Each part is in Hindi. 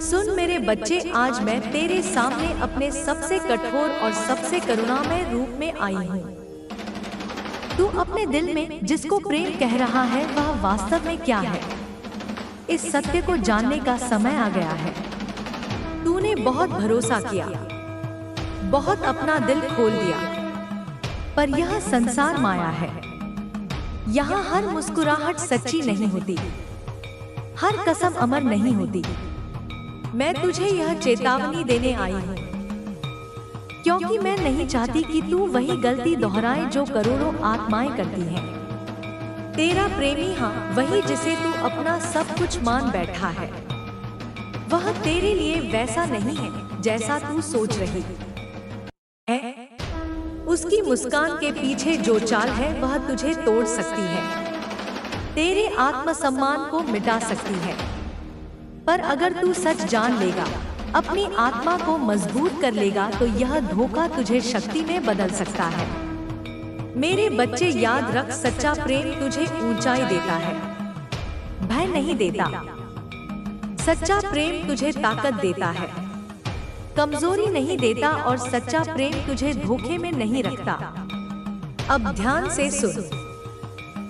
सुन मेरे बच्चे, आज मैं तेरे सामने अपने सबसे कठोर और सबसे करुणामय रूप में आई हूँ। तू अपने दिल में जिसको प्रेम कह रहा है वह वास्तव में क्या है, इस सत्य को जानने का समय आ गया है। तूने बहुत भरोसा किया, बहुत अपना दिल खोल दिया, पर यह संसार माया है। यहाँ हर मुस्कुराहट सच्ची नहीं होती, हर कसम अमर नहीं होती। मैं तुझे यह चेतावनी देने आई हूँ, क्योंकि मैं नहीं चाहती कि तू वही गलती दोहराए जो करोड़ों आत्माएं करती हैं। तेरा प्रेमी, हाँ वही जिसे तू अपना सब कुछ मान बैठा है, वह तेरे लिए वैसा नहीं है जैसा तू सोच रही है। उसकी मुस्कान के पीछे जो चाल है वह तुझे तोड़ सकती है, तेरे आत्मसम्मान को मिटा सकती है। पर अगर तू सच जान लेगा, अपनी आत्मा को मजबूत कर लेगा, तो यह धोखा तुझे शक्ति में बदल सकता है। मेरे बच्चे याद रख, सच्चा प्रेम तुझे ऊंचाई देता है, भय नहीं देता। सच्चा प्रेम तुझे ताकत देता है, कमजोरी नहीं देता, और सच्चा प्रेम तुझे धोखे में नहीं रखता। अब ध्यान से सुन,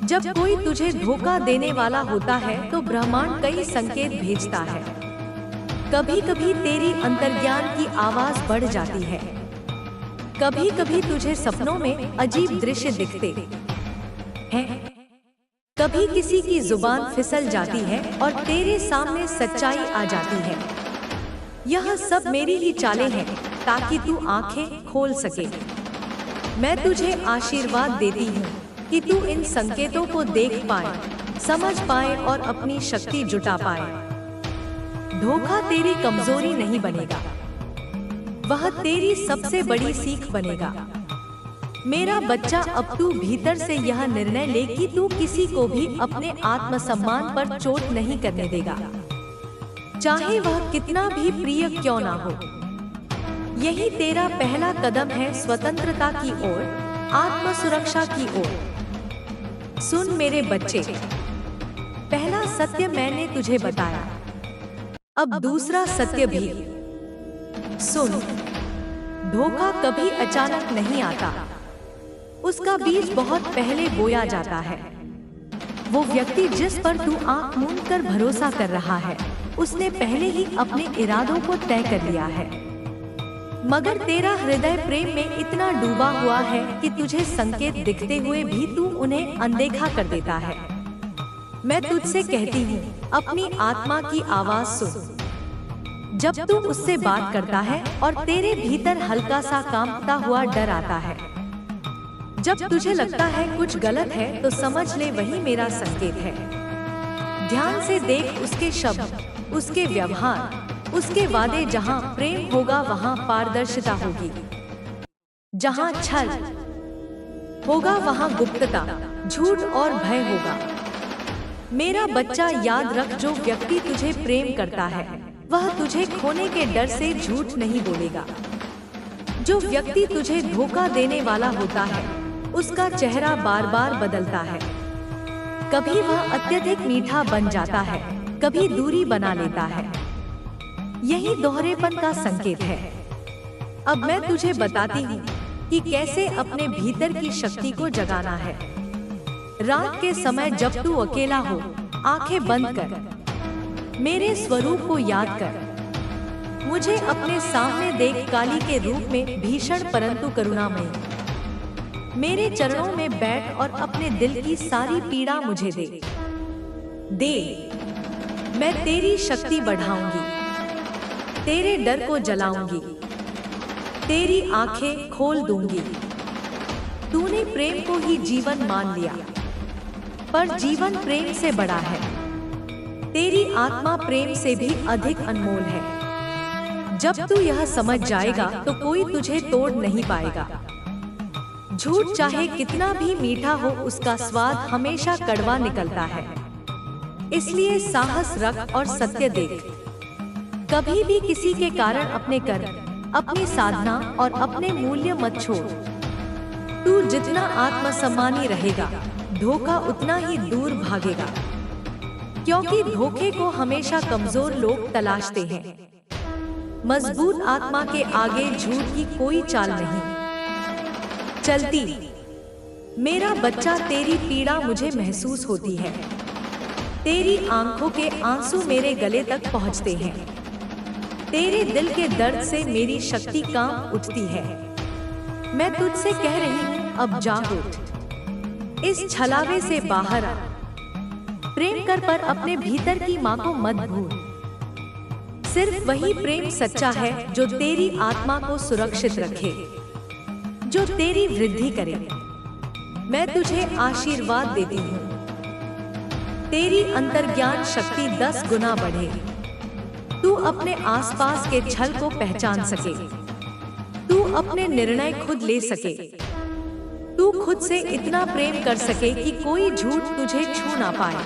जब कोई तुझे धोखा देने वाला होता है तो ब्रह्मांड कई संकेत भेजता है। कभी कभी तेरी अंतर्ज्ञान की आवाज बढ़ जाती है, कभी कभी तुझे सपनों में अजीब दृश्य दिखते हैं, कभी किसी की जुबान फिसल जाती है और तेरे सामने सच्चाई आ जाती है। यह सब मेरी ही चालें हैं, ताकि तू आंखें खोल सके। मैं तुझे आशीर्वाद देती हूँ कि तू इन संकेतों को देख पाए, समझ पाए और अपनी शक्ति जुटा पाए। धोखा तेरी कमजोरी नहीं बनेगा, वह तेरी सबसे बड़ी सीख बनेगा। मेरा बच्चा, अब तू भीतर से यह निर्णय ले कि तू किसी को भी अपने आत्मसम्मान पर चोट नहीं करने देगा, चाहे वह कितना भी प्रिय क्यों ना हो। यही तेरा पहला कदम है स्वतंत्रता की ओर, आत्म सुरक्षा की ओर। सुन मेरे बच्चे, पहला सत्य मैंने तुझे बताया, अब दूसरा सत्य भी सुन। धोखा कभी अचानक नहीं आता, उसका बीज बहुत पहले बोया जाता है। वो व्यक्ति जिस पर तू आंख मूंद कर भरोसा कर रहा है, उसने पहले ही अपने इरादों को तय कर लिया है। मगर तेरा हृदय प्रेम में इतना डूबा हुआ है कि तुझे संकेत दिखते हुए भी तू उन्हें अनदेखा कर देता है। मैं तुझसे कहती हूँ, अपनी आत्मा की आवाज सुन। जब तू उससे बात करता है और तेरे भीतर हल्का सा कांपता हुआ डर आता है, जब तुझे लगता है कुछ गलत है, तो समझ ले वही मेरा संकेत है। ध्यान से देख उसके शब्द, उसके व्यवहार, उसके वादे। जहाँ प्रेम होगा वहाँ पारदर्शिता होगी, जहाँ छल होगा वहाँ गुप्तता, झूठ और भय होगा। मेरा बच्चा याद रख, जो व्यक्ति तुझे प्रेम करता है वह तुझे खोने के डर से झूठ नहीं बोलेगा। जो व्यक्ति तुझे धोखा देने वाला होता है उसका चेहरा बार बार बदलता है। कभी वह अत्यधिक मीठा बन जाता है, कभी दूरी बना लेता है। यही दोहरेपन का संकेत है। अब मैं तुझे बताती हूँ कि कैसे अपने भीतर की शक्ति को जगाना है। रात के समय जब तू अकेला हो, आंखें बंद कर, मेरे स्वरूप को याद कर। मुझे अपने सामने देख, काली के रूप में, भीषण परंतु करुणामयी। मेरे चरणों में बैठ और अपने दिल की सारी पीड़ा मुझे दे। मैं तेरी शक्ति बढ़ाऊंगी, तेरे डर को जलाऊंगी, तेरी आंखें खोल दूंगी। तूने प्रेम को ही जीवन मान लिया, पर जीवन प्रेम से बड़ा है। तेरी आत्मा प्रेम से भी अधिक अनमोल है। जब तू यह समझ जाएगा तो कोई तुझे तोड़ नहीं पाएगा। झूठ चाहे कितना भी मीठा हो, उसका स्वाद हमेशा कड़वा निकलता है। इसलिए साहस रख और सत्य देख। कभी भी किसी के कारण अपने कर्म, अपनी साधना और अपने मूल्य मत छोड़। तू जितना आत्मसम्मानी रहेगा, धोखा उतना ही दूर भागेगा। क्योंकि धोखे को हमेशा कमजोर लोग तलाशते हैं। मजबूत आत्मा के आगे झूठ की कोई चाल नहीं चलती। मेरा बच्चा, तेरी पीड़ा मुझे महसूस होती है। तेरी आंखों के आंसू मेरे गले तक पहुंचते हैं। तेरे दिल के दर्द से मेरी शक्ति कांप उठती है। मैं तुझसे कह रही हूँ, अब जाग उठ, इस छलावे से बाहर आ। प्रेम कर, पर अपने भीतर की माँ को मत भूल। सिर्फ वही प्रेम सच्चा है जो तेरी आत्मा को सुरक्षित रखे, जो तेरी वृद्धि करे। मैं तुझे आशीर्वाद देती हूँ, तेरी अंतर्ज्ञान शक्ति 10 गुना बढ़े। तू अपने आसपास के छल को पहचान सके, तू अपने निर्णय खुद ले सके, तू खुद से इतना प्रेम कर सके कि कोई झूठ तुझे छू ना पाए।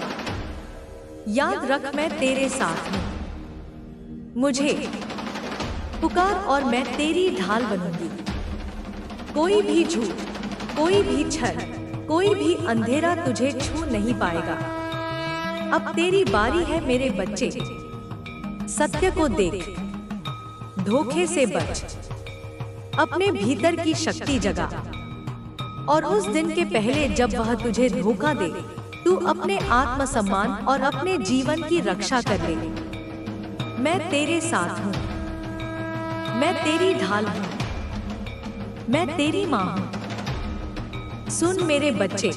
याद रख, मैं तेरे साथ हूँ। मुझे पुकार और मैं तेरी ढाल बनूंगी। कोई भी झूठ, कोई भी छल, कोई भी अंधेरा तुझे छू नहीं पाएगा। अब तेरी बारी है मेरे बच्चे। सत्य को देख, धोखे से बच, अपने भीतर की शक्ति जगा। और उस दिन के पहले जब वह तुझे धोखा दे, तू अपने आत्मसम्मान और अपने जीवन की रक्षा कर ले। मैं तेरे साथ हूँ, मैं तेरी ढाल हूँ, मैं तेरी माँ हूँ। सुन मेरे बच्चे,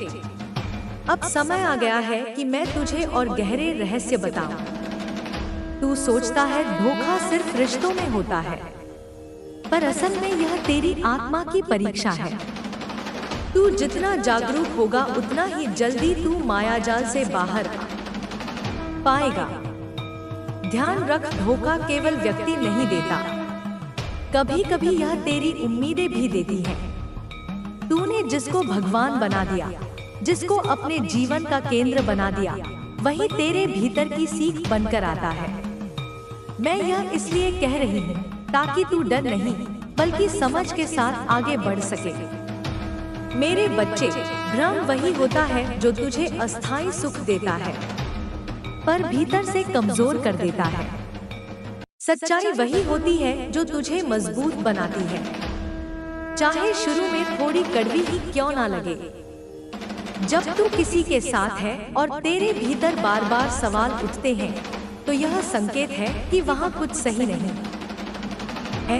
अब समय आ गया है कि मैं तुझे और गहरे रहस्य बताऊं। तू सोचता है धोखा सिर्फ रिश्तों में होता है, पर असल में यह तेरी आत्मा की परीक्षा है। तू जितना जागरूक होगा उतना ही जल्दी तू मायाजाल से बाहर पाएगा। ध्यान रख, धोखा केवल व्यक्ति नहीं देता, कभी कभी यह तेरी उम्मीदें भी देती है। तूने जिसको भगवान बना दिया, जिसको अपने जीवन का केंद्र बना दिया, वही तेरे भीतर की सीख बनकर आता है। मैं यह इसलिए कह रही हूँ ताकि तू डर नहीं बल्कि समझ के साथ आगे बढ़ सके। मेरे बच्चे, भ्रम वही होता है जो तुझे अस्थायी सुख देता है पर भीतर से कमजोर कर देता है। सच्चाई वही होती है जो तुझे मजबूत बनाती है, चाहे शुरू में थोड़ी कड़वी ही क्यों ना लगे। जब तू किसी के साथ है और तेरे भीतर बार बार सवाल उठते हैं, तो यह संकेत है कि वहाँ कुछ सही नहीं है।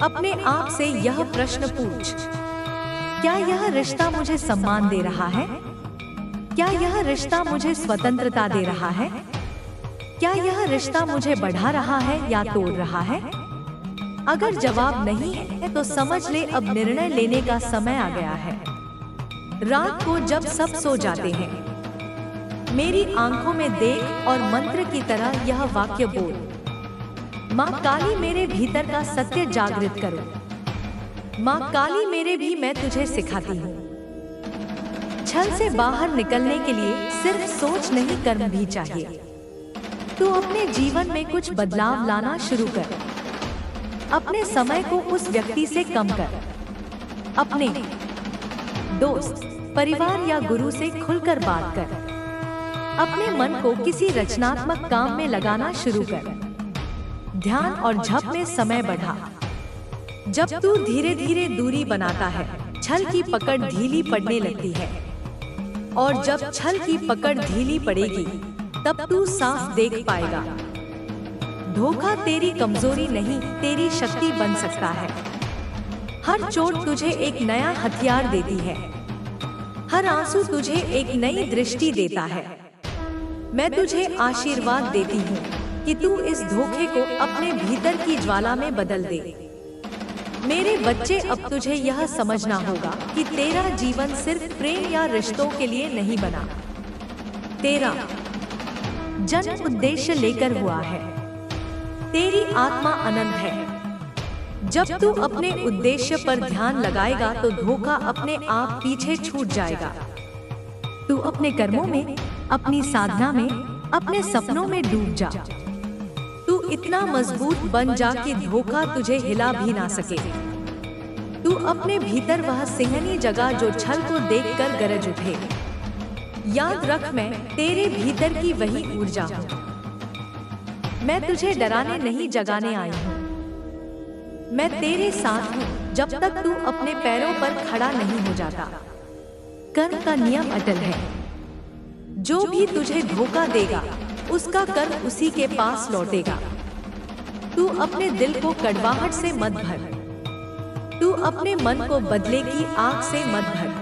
अपने आप से यह प्रश्न पूछ, क्या यह रिश्ता मुझे सम्मान दे रहा है? क्या यह रिश्ता मुझे स्वतंत्रता दे रहा है? क्या यह रिश्ता मुझे बढ़ा रहा है या तोड़ रहा है? अगर जवाब नहीं है तो समझ ले अब निर्णय लेने का समय आ गया है। रात को जब सब सो जाते हैं, मेरी आंखों में देख और मंत्र की तरह यह वाक्य बोल, माँ काली मेरे भीतर का सत्य जागृत करो। माँ काली मेरे भी मैं तुझे सिखाती हूँ। छल से बाहर निकलने के लिए सिर्फ सोच नहीं, कर्म भी चाहिए। तू अपने जीवन में कुछ बदलाव लाना शुरू कर। अपने समय को उस व्यक्ति से कम कर। अपने दोस्त, परिवार या गुरु से खुलकर बात कर। अपने मन को किसी रचनात्मक काम में लगाना शुरू कर। ध्यान और जप में समय बढ़ा। जब तू धीरे धीरे दूरी बनाता है, छल की पकड़ ढीली पड़ने लगती है। और जब छल की पकड़ ढीली पड़ेगी, तब तू साफ देख पाएगा। धोखा तेरी कमजोरी नहीं, तेरी शक्ति बन सकता है। हर चोट तुझे एक नया हथियार देती है। हर आंसू तुझे एक नई दृष्टि देता है। मैं तुझे आशीर्वाद देती हूँ कि तू इस धोखे को अपने भीतर की ज्वाला में बदल दे। मेरे बच्चे, अब तुझे यह समझना होगा कि तेरा जीवन सिर्फ प्रेम या रिश्तों के लिए नहीं बना। तेरा जन्म उद्देश्य लेकर हुआ है। तेरी आत्मा अनंत है। जब तू अपने उद्देश्य पर ध्यान लगाएगा तो धोखा अपने आप पीछे छूट जाएगा। तू अपने कर्मों में, अपनी साधना में, अपने सपनों में डूब जा। तू इतना मजबूत बन जा कि धोखा तुझे हिला भी ना सके। तू अपने भीतर वह सिंहनी जगह जो छल को देखकर गरज उठे। याद रख, मैं तेरे भीतर की वही ऊर्जा हूँ। मैं तुझे डराने नहीं जगाने आई हूँ। मैं तेरे साथ हूँ जब तक तू अपने पैरों पर खड़ा नहीं हो जाता। कर्म का नियम अटल है। जो भी तुझे धोखा देगा उसका कर्म उसी के पास लौटेगा। तू अपने दिल को कड़वाहट से मत भर। तू अपने मन को बदले की आग से मत भर।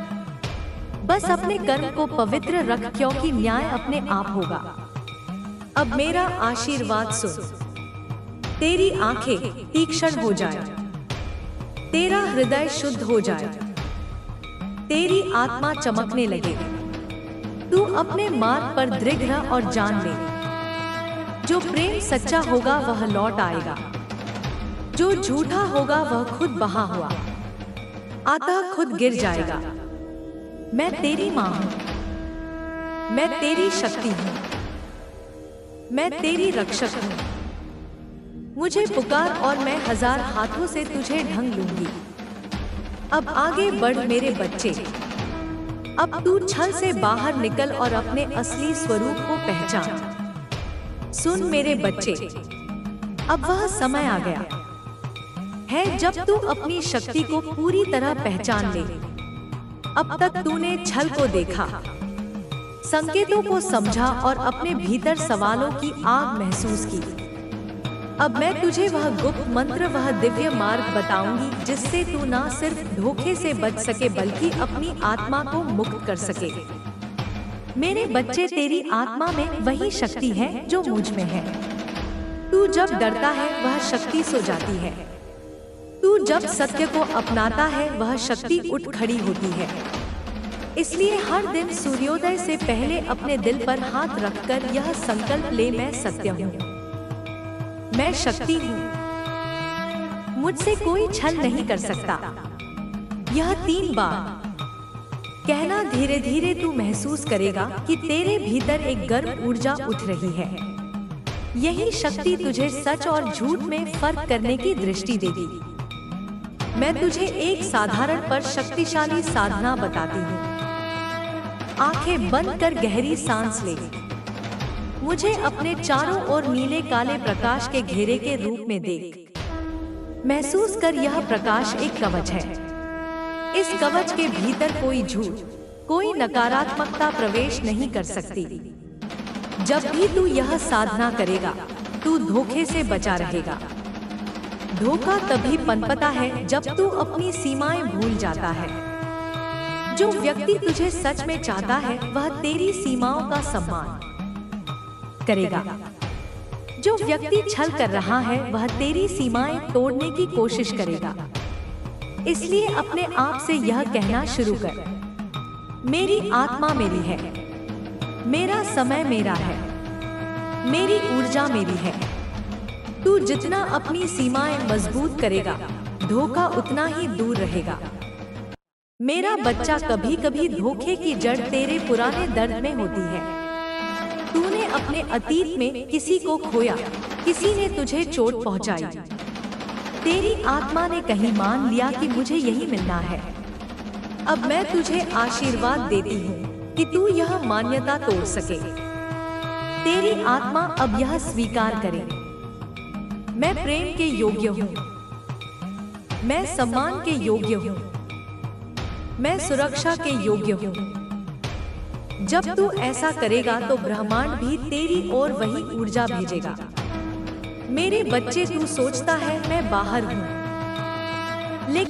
बस अपने कर्म को पवित्र रख, क्योंकि न्याय अपने आप होगा। अब मेरा आशीर्वाद सुन। तेरी आंखें तीक्ष्ण हो जाए, तेरा हृदय शुद्ध हो जाए, तेरी आत्मा चमकने लगे। तू अपने मार्ग पर दृढ़ रह और जान ले, जो प्रेम सच्चा होगा वह लौट आएगा, जो झूठा होगा वह खुद बहा हुआ आता खुद गिर जाएगा। मैं तेरी माँ हूँ, मैं तेरी शक्ति हूँ, मैं तेरी रक्षक हूँ। मुझे पुकार और मैं 1000 हाथों से तुझे ढंग लूंगी। अब आगे बढ़ मेरे बच्चे। अब तू छल से बाहर निकल और अपने असली स्वरूप को पहचान। सुन मेरे बच्चे, अब वह समय आ गया है जब तू अपनी शक्ति को पूरी तरह पहचान ले। अब तक तूने छल को देखा, संकेतों को समझा और अपने भीतर सवालों की आग महसूस की। अब मैं तुझे वह गुप्त मंत्र, वह दिव्य मार्ग बताऊंगी जिससे तू ना सिर्फ धोखे से बच सके बल्कि अपनी आत्मा को मुक्त कर सके। मेरे बच्चे, तेरी आत्मा में वही शक्ति है जो मुझ में है। तू जब डरता है वह शक्ति सो जाती है। तू जब सत्य को अपनाता है वह शक्ति उठ खड़ी होती है। इसलिए हर दिन सूर्योदय से पहले अपने दिल पर हाथ रखकर यह संकल्प ले, मैं सत्य हूँ, मैं शक्ति हूँ, मुझसे कोई छल नहीं कर सकता। यह 3 बार कहना, धीरे धीरे तू महसूस करेगा कि तेरे भीतर एक गर्म ऊर्जा उठ रही है। यही शक्ति तुझे सच और झूठ में फर्क करने की दृष्टि देगी। मैं तुझे एक साधारण पर शक्तिशाली साधना बताती हूँ। आंखें बंद कर गहरी सांस ले। मुझे अपने चारों ओर नीले काले प्रकाश के घेरे के रूप में देख। महसूस कर, यह प्रकाश एक कवच है। इस कवच के भीतर कोई झूठ, कोई नकारात्मकता प्रवेश नहीं कर सकती। जब भी तू यह साधना करेगा तू धोखे से बचा रहेगा। धोखा तभी पनपता है जब तू अपनी सीमाएं भूल जाता है। जो व्यक्ति तुझे सच में चाहता है वह तेरी सीमाओं का सम्मान करेगा। जो व्यक्ति छल कर रहा है वह तेरी सीमाएं तोड़ने की कोशिश करेगा। इसलिए अपने आप से यह कहना शुरू कर, मेरी आत्मा मेरी है, मेरा समय मेरा है, मेरी ऊर्जा मेरी है। तू जितना अपनी सीमाएं मजबूत करेगा धोखा उतना ही दूर रहेगा। मेरा बच्चा, कभी कभी धोखे की जड़ तेरे पुराने दर्द में होती है। तूने अपने अतीत में किसी को खोया, किसी ने तुझे चोट पहुंचाई। तेरी आत्मा ने कहीं मान लिया कि मुझे यही मिलना है। अब मैं तुझे आशीर्वाद देती हूँ कि तू यह मान्यता तोड़ सके। तेरी आत्मा अब यह स्वीकार करे, मैं प्रेम के योग्य हूँ, मैं सम्मान के योग्य हूँ, मैं सुरक्षा के योग्य हूँ। जब तू ऐसा करेगा तो ब्रह्मांड भी तेरी ओर वही ऊर्जा भेजेगा। मेरे बच्चे, तू सोचता है मैं बाहर हूँ, लेकिन